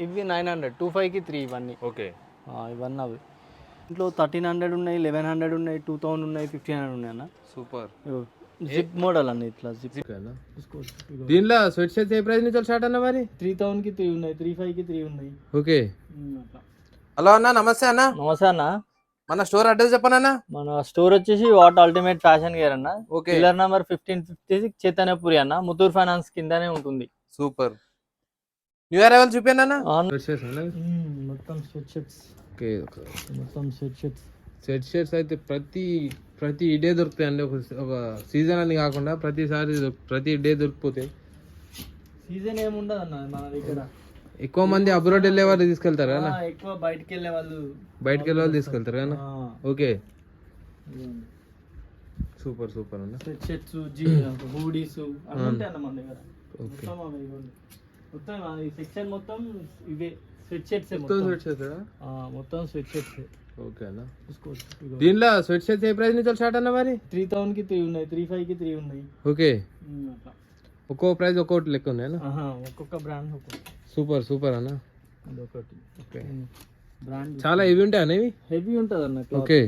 ఇవి 900 25కి 3 ఇవన్నీ. ఓకే. ఇవన్నీ అవి. ఇంట్లో 1300 ఉన్నాయి, 1100 ఉన్నాయి, 2000 ఉన్నాయి, 1500 ఉన్నాయి అన్న. సూపర్. జిప్ మోడల్ అన్న, ఇట్లా జిప్. దీనిలో స్వెట్ షర్ట్స్ ఏ ప్రైస్ నుంచి స్టార్ట్ అన్న మరి? 3000కి 3 ఉన్నాయి, 35కి 3 ఉన్నాయి. ఓకే. అట్లా. హలో అన్న, నమస్తే అన్న. నమస్తే అన్న. మన స్టోర్ అడ్రస్ చెప్పనన్నా. మన స్టోర్ వచ్చేసి వాట్ అల్టిమేట్ ఫ్యాషన్ గేర్ అన్న. ఓకే. పిల్లర్ నెంబర్ 1556 చైతన్యపురి అన్న, ముత్తూర్ ఫైనాన్స్ కిందనే ఉంటుంది. సూపర్. న్యూ అరైవల్ చూపించండి. మొత్తం స్వెట్ షర్ట్స్. ఓకే. మొత్తం స్వెట్ షర్ట్స్. స్వెట్ షర్ట్స్ అయితే ప్రతి డే దొరుకుతాయి అండి. ఒక సీజన్ అని కాకుండా ప్రతి డే దొరికిపోతాయి. సీజన్ ఏముండదు అన్న మన దగ్గర. ఎక్కువ మంది అబ్రాడ్ వెళ్ళే వాళ్ళు తీసుకెళ్తారు కదా? ఎక్కువ బయటకు వెళ్ళే వాళ్ళు తీసుకెళ్తారు కదా? ఓకే. సూపర్ సూపర్ అన్న. స్వెట్ షర్ట్స్, జీన్స్, హూడీస్ అన్నీ ఉంటాయి అన్న మన దగ్గర. మొత్తం ఈ సెక్షన్ మొత్తం ఇవే స్వెట్ షర్ట్స్. మొత్తం స్వెట్ షర్ట్స్. ఓకే అన్న. దీనిలో స్వెట్ షర్ట్స్ ఏ ప్రైస్ నుంచి స్టార్ట్ అన్న మరి? 3000కి 3 ఉన్నాయి, 35కి 3 ఉన్నాయి. ఓకే. అట్లా ఒక్కో ప్రైస్ ఒక్కొక్కటి లెక్క ఉంది అన్న. ఒక్కొక్క బ్రాండ్ ఒక్కొక్క. సూపర్ అన్న. అదొకటి. ఓకే. బ్రాండ్ చాలా హెవీ ఉంటాయి అనేవి. హెవీ ఉంటుంది అన్న. ఓకే.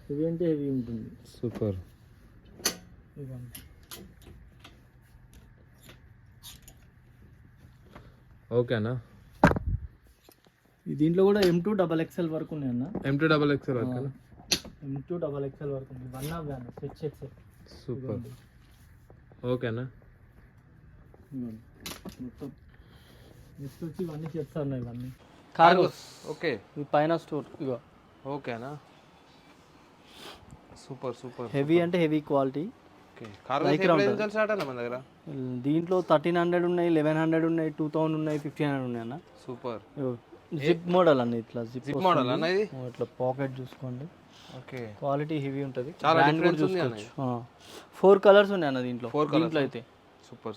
హెవీ అంటే హెవీ ఉంటుంది. సూపర్. ఓకే అన్న. దీంట్లో కూడా M2 XXL వరకు ఉన్నాయి అన్న. M2 XXL వరకు అన్న. M2 XXL వరకు ఉంది. One of brand sweat shirts. Super. Okay అన్న. మొత్తం నెక్స్ట్ వచ్చి ఇవన్నీ షర్ట్స్ ఉన్నాయి. ఇవన్నీ కార్గోస్. ఓకే. ఈ పైన స్టోర్ ఇగో. ఓకే అన్న. సూపర్. హెవీ అంటే హెవీ క్వాలిటీ. దీంట్లో 1300 ఉన్నాయి, 1100 ఉన్నాయి, 2000 ఉన్నాయి, 1500 ఉన్నాయి అన్న. సూపర్. జిప్ మోడల్ అన్న, ఇట్లా జిప్ మోడల్ అన్న. ఇది ఇట్లా పాకెట్ చూసుకోండి. ఓకే. క్వాలిటీ హెవీ ఉంటుంది. చాలా బ్రాండ్ కూడా చూసుకోవచ్చు. 4 కలర్స్ ఉన్నాయి అన్న దీంట్లో. దీంట్లో అయితే సూపర్.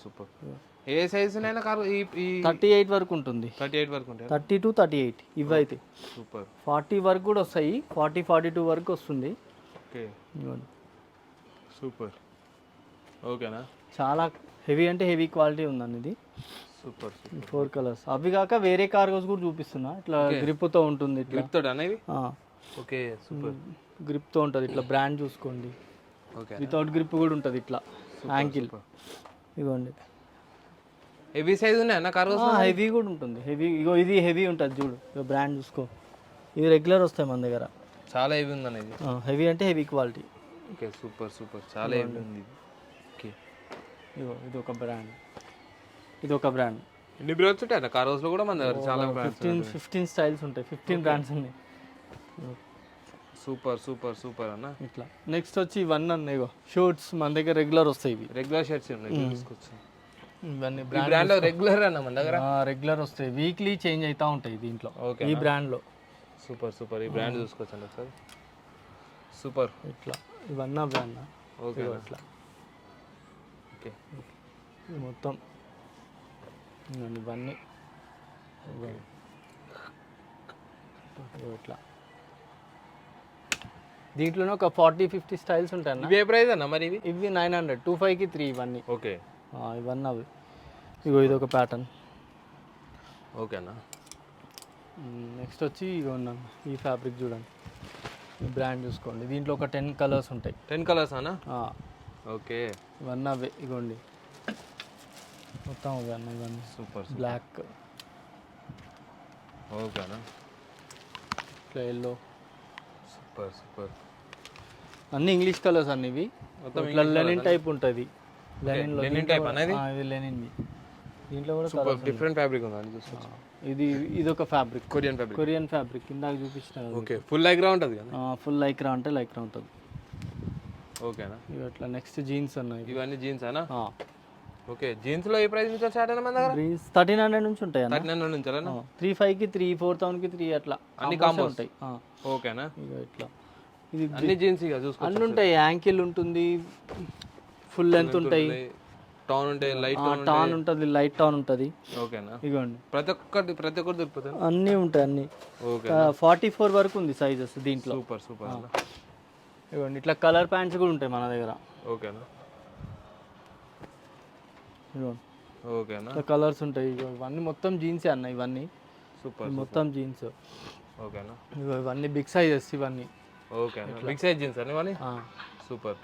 ఏ సైజ్ ఉన్నాయన్న కార్? ఈ 38 వరకు ఉంటుంది. 38 వరకు ఉంటాయి. 30 to 38 ఇవి అయితే. సూపర్. 40 వరకు కూడా వస్తాయి. 42 వరకు వస్తుంది. ఓకే. సూపర్. ఓకేనా. చాలా హెవీ అంటే హెవీ క్వాలిటీ ఉందండి ఇది. సూపర్. 4 కలర్స్. అవి కాక వేరే కార్గోస్ కూడా చూపిస్తున్నా. ఇట్లా గ్రిప్ తో ఉంటుంది. గ్రిప్ తో అనేవి. ఓకే. సూపర్. గ్రిప్ తో ఉంటుంది. ఇట్లా బ్రాండ్ చూసుకోండి. ఓకే. వితౌట్ గ్రిప్ కూడా ఉంటుంది. ఇట్లా యాంకిల్. ఇగోండి. హెవీ సైజ్ ఉన్నాయి అన్న కార్గోస్. హెవీ కూడా ఉంటుంది. హెవీ ఇగో ఇది హెవీ ఉంటుంది చూడు. ఇగో బ్రాండ్ చూసుకో. ఇది రెగ్యులర్ వస్తాయి మన దగ్గర. చాలా హెవీ ఉందన్న ఇది. హెవీ అంటే హెవీ క్వాలిటీ. ఓకే. సూపర్. చాలా హెవీ ఉంది. ఓకే. ఇగో ఇది ఒక బ్రాండ్. ఇది ఒక బ్రాండ్. ఎన్ని బ్రాండ్స్ ఉంటాయి అన్న కార్గోస్ లో కూడా మన దగ్గర? చాలా బ్రాండ్స్. 15 స్టైల్స్ ఉంటాయి. 15 బ్రాండ్స్ ఉన్నాయి. సూపర్ అన్న. ఇట్లా నెక్స్ట్ వచ్చి ఇవన్నీ అన్న. ఇగో షర్ట్స్ మన దగ్గర రెగ్యులర్ వస్తాయి. ఇవి రెగ్యులర్ షర్ట్స్ ఉన్నాయి. తీసుకొచ్చి ఇవన్నీ బ్రాండ్ రెగ్యులర్ అన్న మన దగ్గర. రెగ్యులర్ వస్తాయి. వీక్లీ చేంజ్ అవుతా ఉంటాయి దీంట్లో. ఈ బ్రాండ్ లో. సూపర్. ఈ బ్రాండ్ చూసుకోవచ్చండి ఒకసారి. సూపర్. ఇట్లా ఇవన్నీ బ్రాండ్. ఓకే. ఇట్లా. ఓకే. మొత్తం ఇవన్నీ ఇట్లా. దీంట్లోనే ఒక 40-50 స్టైల్స్ ఉంటాయి అన్న. ఇవి ఏ ప్రైస్ అన్న మరి? ఇవి 900 25కి 3 ఇవన్నీ. ఓకే. ఇవన్నీ అవి. ఇగో ఇది ఒక ప్యాటర్న్. ఓకే అన్న. నెక్స్ట్ వచ్చి ఇగో ఉన్నాను. ఈ ఫ్యాబ్రిక్ చూడండి. ఈ బ్రాండ్ చూసుకోండి. దీంట్లో ఒక 10 కలర్స్ ఉంటాయి. 10 కలర్స్ అన్న. ఓకే. ఇవన్నీ అవే. ఇగోండి మొత్తం అవే అన్న. ఇవన్నీ సూపర్. బ్లాక్. ఓకే అన్న. ఇట్లా ఎల్లో. సూపర్. అన్ని ఇంగ్లీష్ కలర్స్ అన్ని. ఇవి ఇట్లా లెనిన్ టైప్ ఉంటుంది. లెనిన్ టైప్ అనేది. ఇది లెనిన్. దీంట్లో కూడా సూపర్ డిఫరెంట్ ఫ్యాబ్రిక్ ఉంది. చూసుకోవచ్చు. ఇది ఒక ఫ్యాబ్రిక్. కొరియన్ ఫ్యాబ్రిక్ కింద చూపించిన. ఓకే. ఫుల్ లైక్రా ఉంటుంది కదా? ఫుల్ లైక్రా అంటే లైక్రా ఉంటుంది. ఓకేనా. ఇవి అట్లా. నెక్స్ట్ జీన్స్ ఉన్నాయి. ఇవన్నీ జీన్స్ అనా? ఓకే. జీన్స్ లో ఏ ప్రైస్ నుంచి స్టార్ట్ అయినా మన దగ్గర? 1300 నుంచి ఉంటాయి అన్న. 1300 నుంచి అలా. 35కి 3, 4000కి 3 అట్లా అన్ని కాంబోస్ ఉంటాయి. ఓకేనా. ఇట్లా ఇది అన్ని జీన్స్ ఇక చూసుకో. అన్ని ఉంటాయి. యాంకిల్ ఉంటుంది, ఫుల్ లెంత్ ఉంటాయి, టౌన్ ఉంటాయి, లైట్ టౌన్ ఉంటుంది, లైట్ టౌన్ ఉంటుంది. ఓకేనా. ఇగోండి ప్రతి ఒక్కటి దొరుకుతాయి. అన్నీ ఉంటాయి అన్ని. ఓకే. 44 వరకు ఉంది సైజెస్ దీంట్లో. సూపర్. ఇగోండి ఇట్లా కలర్ ప్యాంట్స్ కూడా ఉంటాయి మన దగ్గర. ఓకేనా. ఇగోండి ఓకేనా. ఇట్లా కలర్స్ ఉంటాయి. ఇవన్నీ మొత్తం జీన్సే అన్న. ఇవన్నీ సూపర్ మొత్తం జీన్స్. ఓకేనా. ఇవన్నీ బిగ్ సైజెస్ ఇవన్నీ. ఓకే అన్న, బిగ్ సైజ్ జీన్స్ అని ఇవన్నీ ఆ. సూపర్.